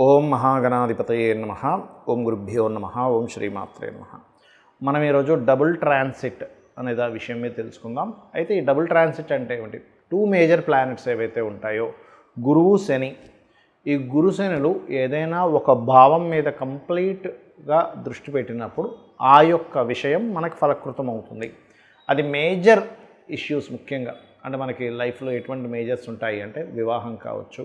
ఓం మహాగణాధిపతయే నమః. ఓం గురుభ్యో నమః. ఓం శ్రీమాత్రే నమః. మనం ఈరోజు డబుల్ ట్రాన్సిట్ అనేది ఆ విషయం మీద తెలుసుకుందాం. అయితే ఈ డబుల్ ట్రాన్సిట్ అంటే ఏమిటి? టూ మేజర్ ప్లానెట్స్ ఏవైతే ఉంటాయో గురువు శని, ఈ గురు శనులు ఏదైనా ఒక భావం మీద కంప్లీట్గా దృష్టి పెట్టినప్పుడు ఆ యొక్క విషయం మనకు ఫలకృతం అవుతుంది. అది మేజర్ ఇష్యూస్ ముఖ్యంగా అంటే మనకి లైఫ్లో ఎటువంటి మేజర్స్ ఉంటాయి అంటే వివాహం కావచ్చు,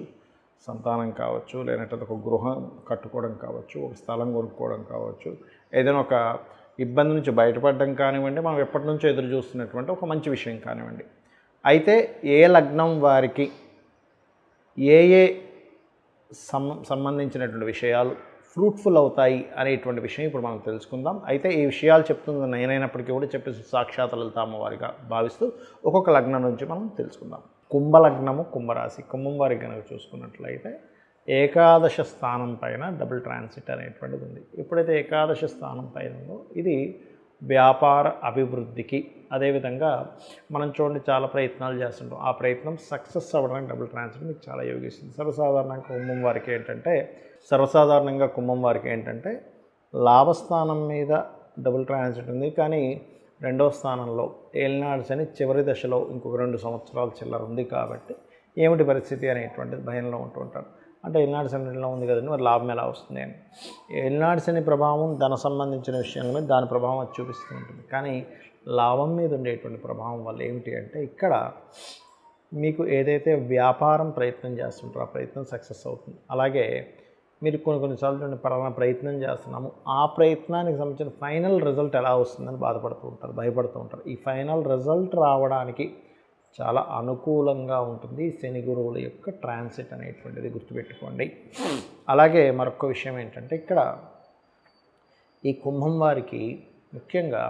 సంతానం కావచ్చు, లేదంటే ఒక గృహం కట్టుకోవడం కావచ్చు, ఒక స్థలం కొనుక్కోవడం కావచ్చు, ఏదైనా ఒక ఇబ్బంది నుంచి బయటపడడం కానివ్వండి, మనం ఎప్పటి నుంచో ఎదురు చూస్తున్నటువంటి ఒక మంచి విషయం కానివ్వండి. అయితే ఏ లగ్నం వారికి ఏ ఏ సంబంధించినటువంటి విషయాలు ఫ్రూట్ఫుల్ అవుతాయి అనేటువంటి విషయం ఇప్పుడు మనం తెలుసుకుందాం. అయితే ఈ విషయాలు చెప్తుంది నేనైనప్పటికీ కూడా చెప్పేసి సాక్షాత్ లలిత అమ్మవారిగా భావిస్తూ ఒక్కొక్క లగ్నం నుంచి మనం తెలుసుకుందాం. కుంభలగ్నము, కుంభరాశి. కుంభం వారికి కనుక చూసుకున్నట్లయితే ఏకాదశ స్థానం పైన డబుల్ ట్రాన్సిట్ అనేటువంటిది ఉంది. ఎప్పుడైతే ఏకాదశ స్థానం పైన ఉందో ఇది వ్యాపార అభివృద్ధికి, అదేవిధంగా మనం చూడండి చాలా ప్రయత్నాలు చేస్తుంటాం, ఆ ప్రయత్నం సక్సెస్ అవ్వడానికి డబుల్ ట్రాన్సిట్ మీకు చాలా యోగిస్తుంది. సర్వసాధారణంగా కుంభం వారికి ఏంటంటే లాభస్థానం మీద డబుల్ ట్రాన్సిట్ ఉంది, కానీ రెండవ స్థానంలో ఏలినాడు శని చివరి దశలో ఇంకొక 2 సంవత్సరాల చిల్లర ఉంది. కాబట్టి ఏమిటి పరిస్థితి అనేటువంటిది భయంలో ఉంటూ ఉంటారు. అంటే ఏలినాడు శనిలో ఉంది కదండి, మరి లాభం ఎలా వస్తుంది అని. ఏలినాడు శని ప్రభావం ధన సంబంధించిన విషయాల మీద దాని ప్రభావం అది చూపిస్తూ ఉంటుంది. కానీ లాభం మీద ఉండేటువంటి ప్రభావం వల్ల ఏమిటి అంటే ఇక్కడ మీకు ఏదైతే వ్యాపారం ప్రయత్నం చేస్తుంటారో ఆ ప్రయత్నం సక్సెస్ అవుతుంది. అలాగే మీరు కొన్నిసార్లు పలానా ప్రయత్నం చేస్తున్నాము, ఆ ప్రయత్నానికి సంబంధించిన ఫైనల్ రిజల్ట్ ఎలా వస్తుందని బాధపడుతూ ఉంటారు, భయపడుతూ ఉంటారు. ఈ ఫైనల్ రిజల్ట్ రావడానికి చాలా అనుకూలంగా ఉంటుంది శని గురువుల యొక్క ట్రాన్సిట్ అనేటువంటిది, గుర్తుపెట్టుకోండి. అలాగే మరొక విషయం ఏంటంటే ఇక్కడ ఈ కుంభం వారికి ముఖ్యంగా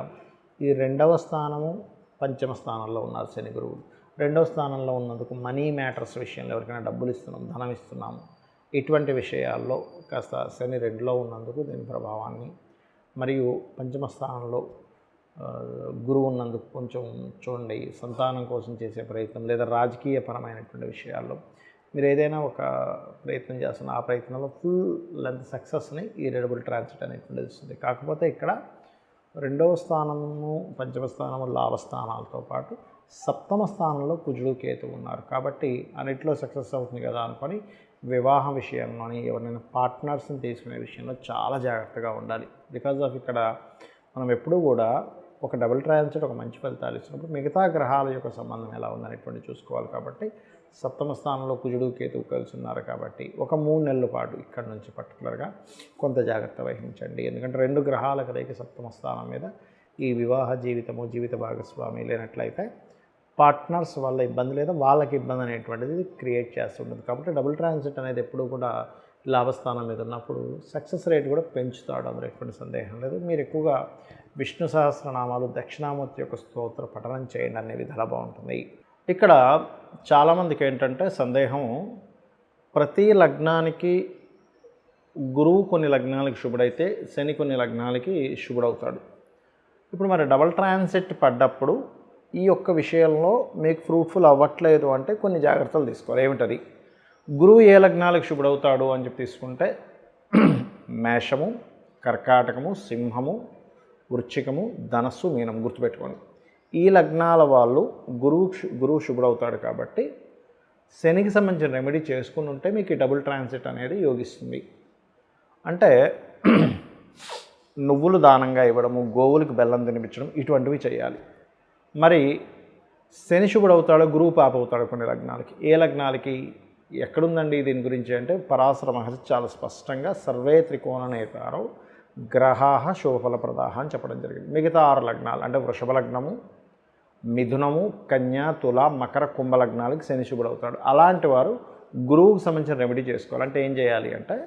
ఈ 2వ స్థానము, 5వ స్థానంలో ఉన్నారు శని గురువులు. 2వ స్థానంలో ఉన్నందుకు మనీ మ్యాటర్స్ విషయంలో ఎవరికైనా డబ్బులు ఇస్తున్నాము, ధనం ఇస్తున్నాము, ఇటువంటి విషయాల్లో కాస్త శని 2లో ఉన్నందుకు దీని ప్రభావాన్ని, మరియు 5వ స్థానంలో గురువు ఉన్నందుకు కొంచెం చూడండి, సంతానం కోసం చేసే ప్రయత్నం లేదా రాజకీయపరమైనటువంటి విషయాల్లో మీరు ఏదైనా ఒక ప్రయత్నం చేస్తున్న ఆ ప్రయత్నంలో ఫుల్ లెంత్ సక్సెస్ని ఈ డబుల్ ట్రాన్సిట్ అనేటువంటిది ఇస్తుంది. కాకపోతే ఇక్కడ 2వ స్థానము, 5వ స్థానము లాభస్థానాలతో పాటు 7వ స్థానంలో కుజుడు కేతు ఉన్నారు. కాబట్టి అన్నిట్లో సక్సెస్ అవుతుంది కదా అనుకొని వివాహ విషయంలోని ఎవరైనా పార్ట్నర్స్ని తీసుకునే విషయంలో చాలా జాగ్రత్తగా ఉండాలి. బికాజ్ ఆఫ్ ఇక్కడ మనం ఎప్పుడూ కూడా ఒక డబుల్ ట్రాన్సిట్ ఒక మంచి ఫలితాలు ఇచ్చినప్పుడు మిగతా గ్రహాల యొక్క సంబంధం ఎలా ఉందనేటువంటి చూసుకోవాలి. కాబట్టి 7వ స్థానంలో కుజుడు కేతువు కలిసి ఉన్నారు. కాబట్టి ఒక 3 నెలల పాటు ఇక్కడ నుంచి పర్టికులర్గా కొంత జాగ్రత్త వహించండి. ఎందుకంటే 2 గ్రహాల కలయిక 7వ స్థానం మీద ఈ వివాహ జీవితము, జీవిత భాగస్వామి లేనట్లయితే పార్ట్నర్స్ వల్ల ఇబ్బంది లేదా వాళ్ళకి ఇబ్బంది అనేటువంటిది క్రియేట్ చేస్తుంటుంది. కాబట్టి డబుల్ ట్రాన్సిట్ అనేది ఎప్పుడు కూడా లాభస్థానం మీద ఉన్నప్పుడు సక్సెస్ రేట్ కూడా పెంచుతాడు, అందులో ఎటువంటి సందేహం లేదు. మీరు ఎక్కువగా విష్ణు సహస్రనామాలు, దక్షిణామూర్తి యొక్క స్తోత్ర పఠనం చేయండి అనే విధాలు బాగుంటుంది. ఇక్కడ చాలామందికి ఏంటంటే సందేహం, ప్రతి లగ్నానికి గురువు కొన్ని లగ్నాలకి శుభుడైతే శని కొన్ని లగ్నాలకి శుభుడవుతాడు. ఇప్పుడు మరి డబుల్ ట్రాన్సిట్ పడ్డప్పుడు ఈ యొక్క విషయంలో మీకు ఫ్రూట్ఫుల్ అవ్వట్లేదు అంటే కొన్ని జాగ్రత్తలు తీసుకోవాలి. ఏమిటది? గురువు ఏ లగ్నాలకు శుభుడవుతాడు అని చెప్పి తీసుకుంటే మేషము, కర్కాటకము, సింహము, వృశ్చికము, ధనస్సు, మీనం, గుర్తుపెట్టుకోండి. ఈ లగ్నాల వాళ్ళు గురువు శుభుడవుతాడు. కాబట్టి శనికి సంబంధించిన రెమెడీ చేసుకుని ఉంటే మీకు ఈ డబుల్ ట్రాన్సిట్ అనేది యోగిస్తుంది. అంటే నువ్వులు దానంగా ఇవ్వడము, గోవులకు బెల్లం తినిపించడం, ఇటువంటివి చేయాలి. మరి శని శుభుడవుతాడో గురువు పాప అవుతాడు కొన్ని లగ్నాలకి. ఏ లగ్నాలకి ఎక్కడుందండి దీని గురించి అంటే పరాశర మహర్షి చాలా స్పష్టంగా సర్వే త్రికోణ నేతారో గ్రహాః శుభఫలప్రదాః అని చెప్పడం జరిగింది. మిగతా 6 లగ్నాలు అంటే వృషభ లగ్నము, మిథునము, కన్యా, తుల, మకర, కుంభ లగ్నాలకి శని శుభుడవుతాడు. అలాంటి వారు గురువుకు సంబంధించిన రెమెడీ చేసుకోవాలి. అంటే ఏం చేయాలి అంటే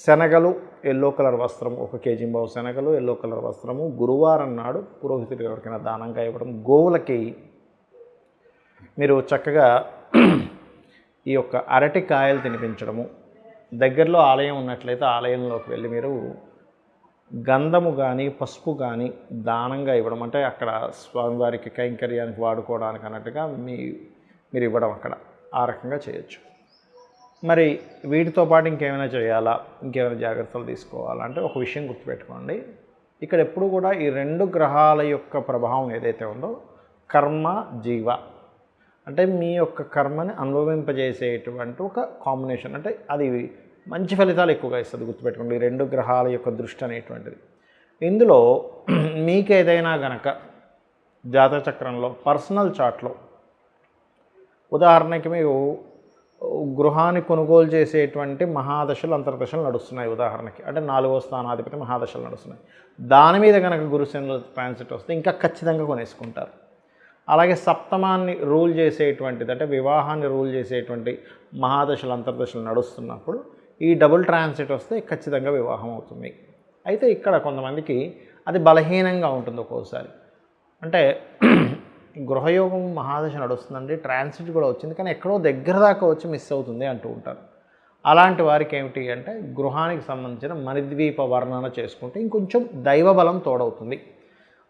శనగలు, ఎల్లో కలర్ వస్త్రము, 1 కేజీ శనగలు, ఎల్లో కలర్ వస్త్రము గురువారం నాడు పురోహితుడు ఎవరికైనా దానంగా ఇవ్వడం, గోవులకి మీరు చక్కగా ఈ యొక్క అరటికాయలు తినిపించడము, దగ్గరలో ఆలయం ఉన్నట్లయితే ఆలయంలోకి వెళ్ళి మీరు గంధము కానీ పసుపు కానీ దానంగా ఇవ్వడం, అంటే అక్కడ స్వామివారికి కైంకర్యానికి వాడుకోవడానికి అన్నట్టుగా మీరు ఇవ్వడం అక్కడ ఆ రకంగా చేయొచ్చు. మరి వీటితో పాటు ఇంకేమైనా చేయాలా, ఇంకేమైనా జాగ్రత్తలు తీసుకోవాలా అంటే ఒక విషయం గుర్తుపెట్టుకోండి. ఇక్కడ ఎప్పుడు కూడా ఈ 2 గ్రహాల యొక్క ప్రభావం ఏదైతే ఉందో కర్మ జీవ అంటే మీ యొక్క కర్మని అనుభవింపజేసేటువంటి ఒక కాంబినేషన్. అంటే అది మంచి ఫలితాలు ఎక్కువగా ఇస్తుంది. గుర్తుపెట్టుకోండి, ఈ 2 గ్రహాల యొక్క దృష్టి అనేటువంటిది. ఇందులో మీకేదైనా గనక జాతక చక్రంలో పర్సనల్ చార్ట్లో ఉదాహరణకి మీరు గృహాన్ని కొనుగోలు చేసేటువంటి మహాదశలు అంతర్దశలు నడుస్తున్నాయి. ఉదాహరణకి అంటే 4వ స్థానాధిపతి మహాదశలు నడుస్తున్నాయి. దాని మీద కనుక గురుశనుల ట్రాన్సిట్ వస్తే ఇంకా ఖచ్చితంగా కొనేసుకుంటారు. అలాగే సప్తమాన్ని రూల్ చేసేటువంటిది అంటే వివాహాన్ని రూల్ చేసేటువంటి మహాదశలు అంతర్దశలు నడుస్తున్నప్పుడు ఈ డబుల్ ట్రాన్సిట్ వస్తే ఖచ్చితంగా వివాహం అవుతుంది. అయితే ఇక్కడ కొంతమందికి అది బలహీనంగా ఉంటుంది ఒక్కోసారి. అంటే గృహయోగం మహాదశ నడుస్తుందండి, ట్రాన్సిట్ కూడా వచ్చింది, కానీ ఎక్కడో దగ్గర దాకా వచ్చి మిస్ అవుతుంది అంటూ ఉంటారు. అలాంటి వారికి ఏమిటి అంటే గృహానికి సంబంధించిన మణిద్వీప వర్ణన చేసుకుంటే ఇంకొంచెం దైవబలం తోడవుతుంది.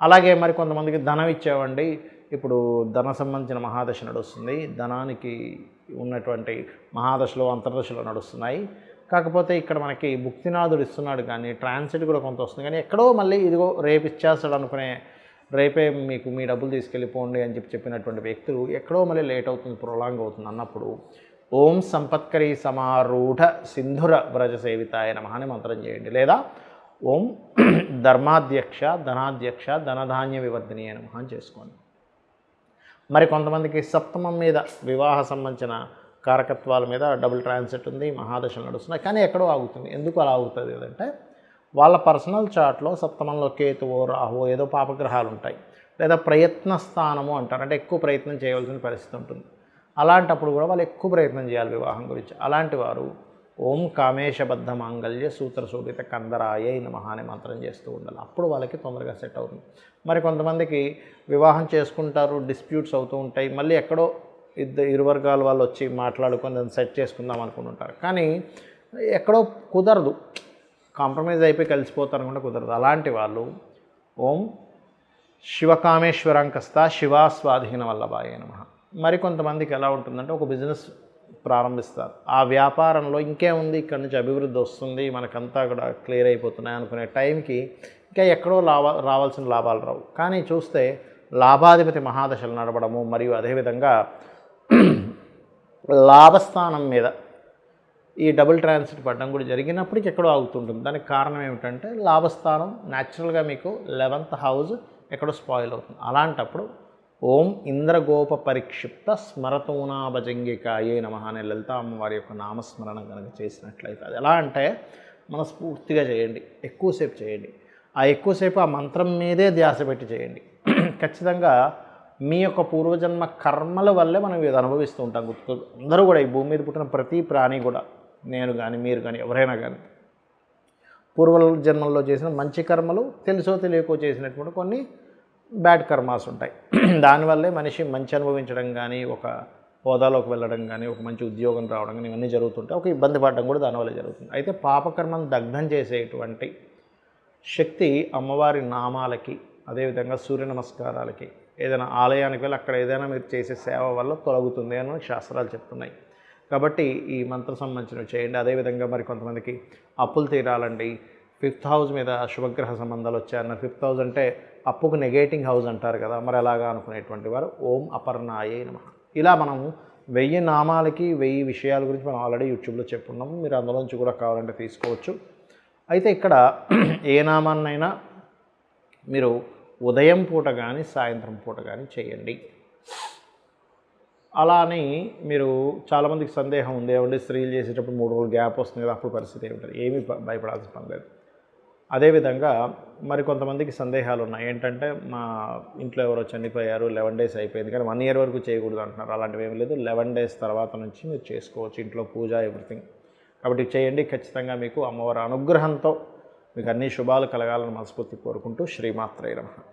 అలాగే మరి కొంతమందికి ధనం ఇచ్చేవండి, ఇప్పుడు ధన సంబంధించిన మహాదశ నడుస్తుంది, ధనానికి ఉన్నటువంటి మహాదశలో అంతర్దశలో నడుస్తున్నాయి. కాకపోతే ఇక్కడ మనకి భుక్తినాథుడు ఇస్తున్నాడు కానీ ట్రాన్సిట్ కూడా కొంత వస్తుంది, కానీ ఎక్కడో మళ్ళీ ఇదిగో రేపు ఇచ్చేస్తాడు అనుకునే, రేపే మీకు మీ డబ్బులు తీసుకెళ్ళిపోండి అని చెప్పినటువంటి వ్యక్తులు ఎక్కడో మళ్ళీ లేట్ అవుతుంది, ప్రొలాంగ్ అవుతుంది అన్నప్పుడు ఓం సంపత్కరీ సమారూఢ సింధుర వ్రజ సేవితాయ నమః అని మంత్రం చేయండి. లేదా ఓం ధర్మాధ్యక్ష ధనాధ్యక్ష ధనధాన్య వివర్ధిని అని నమః అని చేసుకోండి. మరి కొంతమందికి సప్తమం మీద వివాహ సంబంధించిన కారకత్వాల మీద డబుల్ ట్రాన్సిట్ ఉంది, మహాదశలు నడుస్తున్నాయి, కానీ ఎక్కడో ఆగుతుంది. ఎందుకు అలా అవుతుంది అంటే వాళ్ళ పర్సనల్ చార్ట్లో సప్తమంలో కేతువో రాహువో ఏదో పాపగ్రహాలు ఉంటాయి, లేదా ప్రయత్న స్థానము అంటారు, అంటే ఎక్కువ ప్రయత్నం చేయవలసిన పరిస్థితి ఉంటుంది. అలాంటప్పుడు కూడా వాళ్ళు ఎక్కువ ప్రయత్నం చేయాలి వివాహం గురించి. అలాంటి వారు ఓం కామేశబద్ధ మాంగళ్య సూత్ర శోభిత కందరాయ నమః అనే మంత్రం చేస్తూ ఉండాలి. అప్పుడు వాళ్ళకి తొందరగా సెట్ అవుతుంది. మరి కొంతమందికి వివాహం చేసుకుంటారు, డిస్ప్యూట్స్ అవుతూ ఉంటాయి, మళ్ళీ ఎక్కడో ఇరు వర్గాల వాళ్ళు వచ్చి మాట్లాడుకొని దాన్ని సెట్ చేసుకుందాం అనుకుంటుంటారు, కానీ ఎక్కడో కుదరదు, కాంప్రమైజ్ అయిపోయి కలిసిపోతారు అనుకుంటే కుదరదు. అలాంటి వాళ్ళు ఓం శివకామేశ్వరాంకస్త శివాస్వాధీన వల్లభాయ నమః. మరి కొంతమందికి ఎలా ఉంటుందంటే ఒక బిజినెస్ ప్రారంభిస్తారు, ఆ వ్యాపారంలో ఇంకేముంది, ఇక్కడ నుంచి అభివృద్ధి వస్తుంది, మనకంతా కూడా క్లియర్ అయిపోతున్నాయి అనుకునే టైంకి ఇంకా ఎక్కడో రావాల్సిన లాభాలు రావు. కానీ చూస్తే లాభాధిపతి మహాదశలు నడవడము మరియు అదేవిధంగా లాభస్థానం మీద ఈ డబుల్ ట్రాన్సిట్ పడడం కూడా జరిగినప్పటికీ ఎక్కడో ఆగుతుంటుంది. దానికి కారణం ఏమిటంటే లాభస్థానం న్యాచురల్గా మీకు 11th హౌస్ ఎక్కడో స్పాయిల్ అవుతుంది. అలాంటప్పుడు ఓం ఇంద్రగోప పరిక్షిప్త స్మరతూనాభజంగికాయే నమః అనే లలిత అమ్మవారి యొక్క నామస్మరణ కనుక చేసినట్లయితే అది ఎలా అంటే మనస్ఫూర్తిగా చేయండి, ఎక్కువసేపు చేయండి. ఆ ఎక్కువసేపు ఆ మంత్రం మీదే ధ్యాస పెట్టి చేయండి. ఖచ్చితంగా మీ యొక్క పూర్వజన్మ కర్మల వల్లే మనం ఇది అనుభవిస్తూ ఉంటాం. అందరూ కూడా ఈ భూమి మీద పుట్టిన ప్రతి ప్రాణి కూడా, నేను కానీ మీరు కానీ ఎవరైనా కానీ పూర్వ జన్మల్లో చేసిన మంచి కర్మలు, తెలుసో తెలియకో చేసినటువంటి కొన్ని బ్యాడ్ కర్మాస్ ఉంటాయి. దానివల్లే మనిషి మంచి అనుభవించడం కానీ, ఒక హోదాలోకి వెళ్ళడం కానీ, ఒక మంచి ఉద్యోగం రావడం కానీ ఇవన్నీ జరుగుతుంటాయి. ఒక ఇబ్బంది పడడం కూడా దానివల్ల జరుగుతుంది. అయితే పాపకర్మను దగ్ధం చేసేటువంటి శక్తి అమ్మవారి నామాలకి, అదేవిధంగా సూర్య నమస్కారాలకి, ఏదైనా ఆలయానికి వెళ్ళి అక్కడ ఏదైనా మీరు చేసే సేవ వల్ల తొలగుతుంది అని శాస్త్రాలు చెప్తున్నాయి. కాబట్టి ఈ మంత్రం సంబంధించినవి చేయండి. అదేవిధంగా మరి కొంతమందికి అప్పులు తీరాలండి, 5th హౌస్ మీద శుభగ్రహ సంబంధాలు వచ్చాయన్న, 5th హౌస్ అంటే అప్పుకు నెగేటింగ్ హౌస్ అంటారు కదా, మరి అలాగా అనుకునేటువంటి వారు ఓం అపర్ణాయే నమః. ఇలా మనం 1000 నామాలకి 1000 విషయాల గురించి మనం ఆల్రెడీ యూట్యూబ్లో చెప్పుకున్నాము, మీరు అందులోంచి కూడా కావాలంటే తీసుకోవచ్చు. అయితే ఇక్కడ ఏ నామాన్నైనా మీరు ఉదయం పూట కానీ సాయంత్రం పూట కానీ చేయండి. అలా అని మీరు చాలామందికి సందేహం ఉంది, ఏమంటే స్త్రీలు చేసేటప్పుడు 3 రోజులు గ్యాప్ వస్తుంది కదా, అప్పుడు పరిస్థితి ఏమిటంటే ఏమీ భయపడాల్సిన పని లేదు. అదేవిధంగా మరి కొంతమందికి సందేహాలు ఉన్నాయి, ఏంటంటే మా ఇంట్లో ఎవరో చనిపోయారు, 11 days అయిపోయింది కానీ 1 year వరకు చేయకూడదు అంటున్నారు. అలాంటివి ఏమీ లేదు, 11 days తర్వాత నుంచి మీరు చేసుకోవచ్చు, ఇంట్లో పూజ ఎవ్రీథింగ్. కాబట్టి చేయండి. ఖచ్చితంగా మీకు అమ్మవారి అనుగ్రహంతో మీకు అన్ని శుభాలు కలగాలని మనస్ఫూర్తి కోరుకుంటూ శ్రీమాత్రే నమః.